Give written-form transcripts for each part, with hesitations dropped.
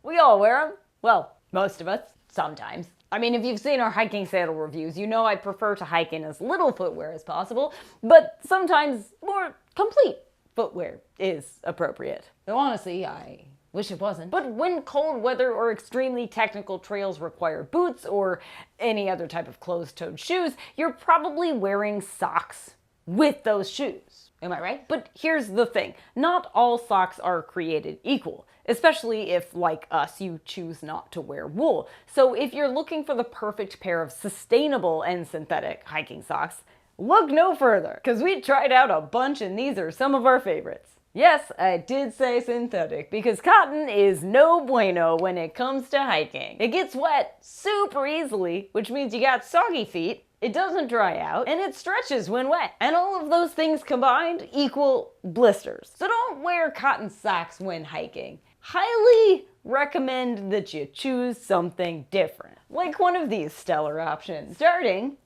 We all wear them. Well, most of us, sometimes. I mean, if you've seen our hiking sandal reviews, you know I prefer to hike in as little footwear as possible, but sometimes more complete footwear is appropriate. Though honestly, I wish it wasn't. But when cold weather or extremely technical trails require boots or any other type of closed-toed shoes, you're probably wearing socks with those shoes. Am I right? But here's the thing. Not all socks are created equal, especially if, like us, you choose not to wear wool. So if you're looking for the perfect pair of sustainable and synthetic hiking socks, look no further, because we tried out a bunch and these are some of our favorites. Yes, I did say synthetic, because cotton is no bueno when it comes to hiking. It gets wet super easily, which means you got soggy feet, it doesn't dry out, and it stretches when wet. And all of those things combined equal blisters. So don't wear cotton socks when hiking. Highly recommend that you choose something different, like one of these stellar options, starting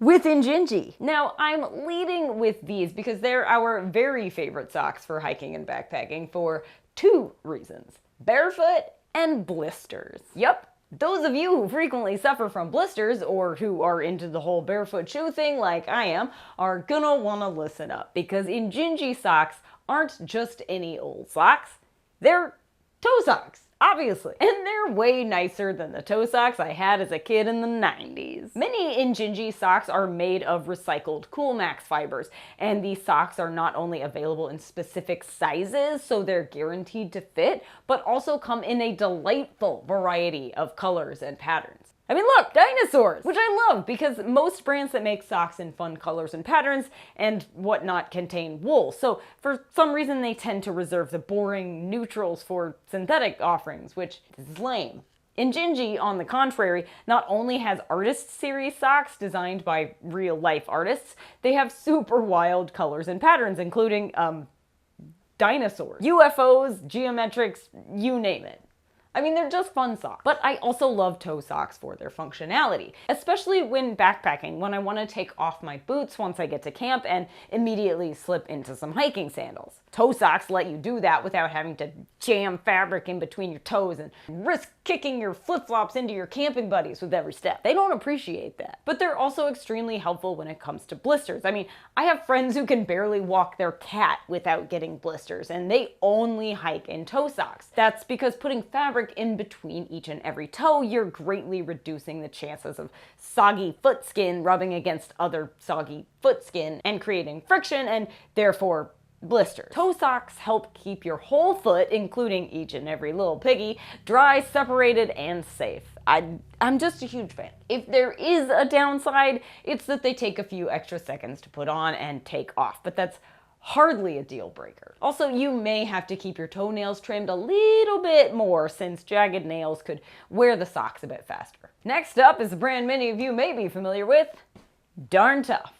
with Injinji. Now, I'm leading with these because they're our very favorite socks for hiking and backpacking for two reasons: barefoot and blisters. Yep. Those of you who frequently suffer from blisters or who are into the whole barefoot shoe thing like I am are gonna wanna listen up, because Injinji socks aren't just any old socks, they're toe socks, obviously. And they're way nicer than the toe socks I had as a kid in the 90s. Many Injinji socks are made of recycled Coolmax fibers, and these socks are not only available in specific sizes, so they're guaranteed to fit, but also come in a delightful variety of colors and patterns. I mean, look, dinosaurs, which I love because most brands that make socks in fun colors and patterns and whatnot contain wool. So for some reason, they tend to reserve the boring neutrals for synthetic offerings, which is lame. Injinji, on the contrary, not only has artist series socks designed by real life artists, they have super wild colors and patterns, including, dinosaurs, UFOs, geometrics, you name it. I mean, they're just fun socks. But I also love toe socks for their functionality, especially when backpacking, when I want to take off my boots once I get to camp and immediately slip into some hiking sandals. Toe socks let you do that without having to jam fabric in between your toes and risk kicking your flip-flops into your camping buddies with every step. They don't appreciate that. But they're also extremely helpful when it comes to blisters. I mean, I have friends who can barely walk their cat without getting blisters, and they only hike in toe socks. That's because putting fabric in between each and every toe, you're greatly reducing the chances of soggy foot skin rubbing against other soggy foot skin and creating friction and therefore blisters. Toe socks help keep your whole foot, including each and every little piggy, dry, separated, and safe. I'm just a huge fan. If there is a downside, it's that they take a few extra seconds to put on and take off, but that's hardly a deal breaker. Also, you may have to keep your toenails trimmed a little bit more since jagged nails could wear the socks a bit faster. Next up is a brand many of you may be familiar with, Darn Tough.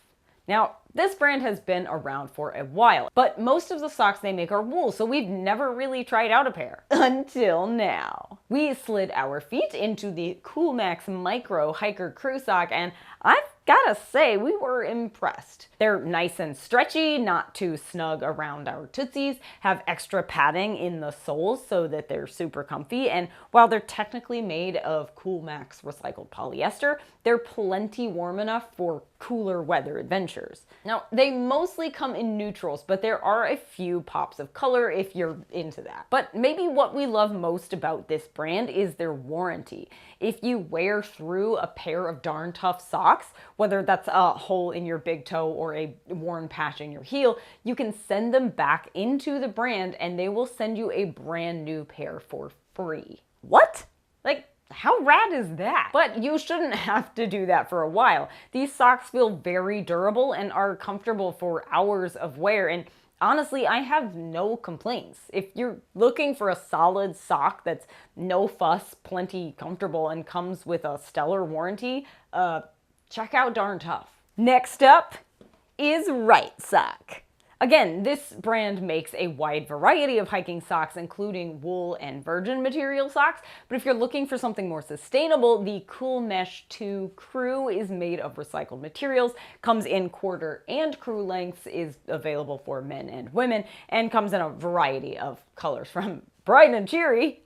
Now, this brand has been around for a while, but most of the socks they make are wool, so we've never really tried out a pair. Until now. We slid our feet into the Coolmax Micro Hiker Crew Sock, and I've gotta say, we were impressed. They're nice and stretchy, not too snug around our tootsies, have extra padding in the soles so that they're super comfy, and while they're technically made of Coolmax recycled polyester, they're plenty warm enough for cooler weather adventures. Now, they mostly come in neutrals, but there are a few pops of color if you're into that. But maybe what we love most about this brand is their warranty. If you wear through a pair of Darn Tough socks, whether that's a hole in your big toe or a worn patch in your heel, you can send them back into the brand and they will send you a brand new pair for free. What? Like, how rad is that? But you shouldn't have to do that for a while. These socks feel very durable and are comfortable for hours of wear, and honestly, I have no complaints. If you're looking for a solid sock that's no fuss, plenty comfortable, and comes with a stellar warranty, check out Darn Tough. Next up is Right Sock. Again, this brand makes a wide variety of hiking socks, including wool and virgin material socks, but if you're looking for something more sustainable, the Cool Mesh 2 Crew is made of recycled materials, comes in quarter and crew lengths, is available for men and women, and comes in a variety of colors from bright and cheery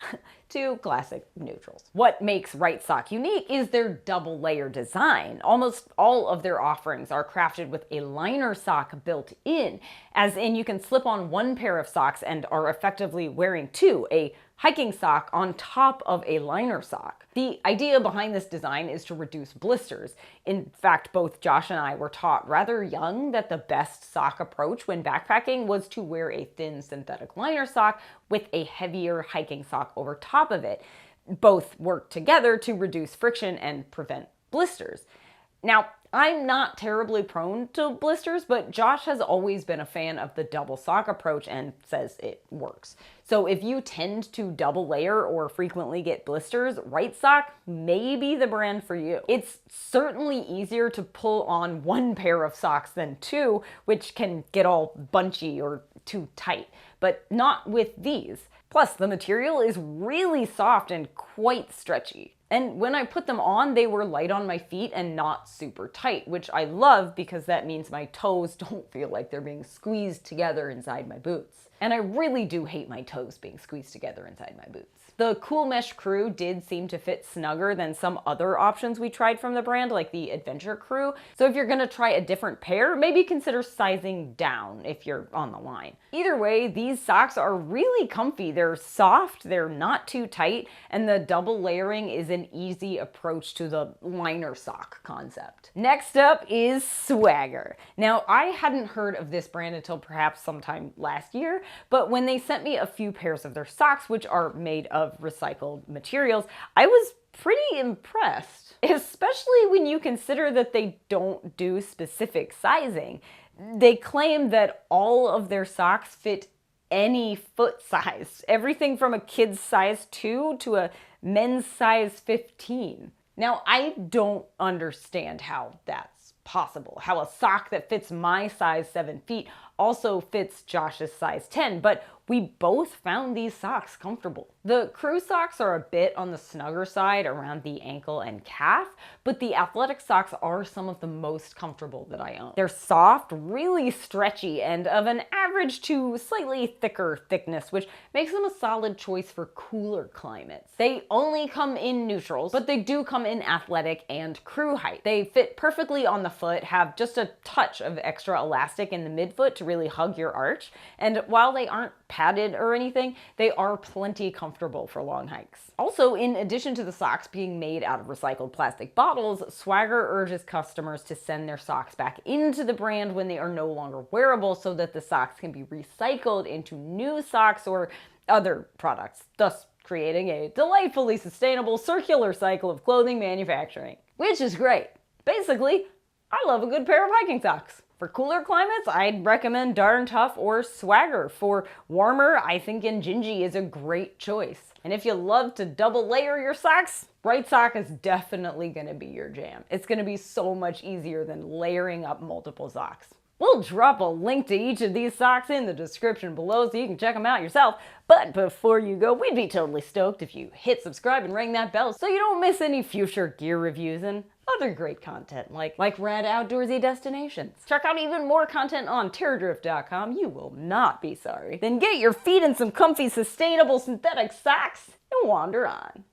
to classic neutrals. What makes Right Sock unique is their double layer design. Almost all of their offerings are crafted with a liner sock built in, as in you can slip on one pair of socks and are effectively wearing two, a hiking sock on top of a liner sock. The idea behind this design is to reduce blisters. In fact, both Josh and I were taught rather young that the best sock approach when backpacking was to wear a thin synthetic liner sock with a heavier hiking sock over top of it. Both work together to reduce friction and prevent blisters. Now, I'm not terribly prone to blisters, but Josh has always been a fan of the double sock approach and says it works. So if you tend to double layer or frequently get blisters, Right Sock may be the brand for you. It's certainly easier to pull on one pair of socks than two, which can get all bunchy or too tight, but not with these. Plus, the material is really soft and quite stretchy. And when I put them on, they were light on my feet and not super tight, which I love because that means my toes don't feel like they're being squeezed together inside my boots. And I really do hate my toes being squeezed together inside my boots. The Cool Mesh Crew did seem to fit snugger than some other options we tried from the brand, like the Adventure Crew. So if you're gonna try a different pair, maybe consider sizing down if you're on the line. Either way, these socks are really comfy. They're soft, they're not too tight, and the double layering is an easy approach to the liner sock concept. Next up is Swagger. Now, I hadn't heard of this brand until perhaps sometime last year, but when they sent me a few pairs of their socks, which are made of recycled materials, I was pretty impressed, especially when you consider that they don't do specific sizing. They claim that all of their socks fit any foot size, everything from a kid's size 2 to a men's size 15. Now, I don't understand how that's possible, how a sock that fits my size 7 feet also fits Josh's size 10, but we both found these socks comfortable. The crew socks are a bit on the snugger side around the ankle and calf, but the athletic socks are some of the most comfortable that I own. They're soft, really stretchy, and of an average to slightly thicker thickness, which makes them a solid choice for cooler climates. They only come in neutrals, but they do come in athletic and crew height. They fit perfectly on the foot, have just a touch of extra elastic in the midfoot to really hug your arch, and while they aren't padded or anything, they are plenty comfortable for long hikes. Also, in addition to the socks being made out of recycled plastic bottles, Swagger urges customers to send their socks back into the brand when they are no longer wearable so that the socks can be recycled into new socks or other products, thus creating a delightfully sustainable circular cycle of clothing manufacturing. Which is great. Basically, I love a good pair of hiking socks. For cooler climates, I'd recommend Darn Tough or Swagger. For warmer, I think Injinji is a great choice. And if you love to double layer your socks, Right Sock is definitely gonna be your jam. It's gonna be so much easier than layering up multiple socks. We'll drop a link to each of these socks in the description below so you can check them out yourself. But before you go, we'd be totally stoked if you hit subscribe and ring that bell so you don't miss any future gear reviews and other great content like rad outdoorsy destinations. Check out even more content on Terradrift.com. You will not be sorry. Then get your feet in some comfy, sustainable synthetic socks and wander on.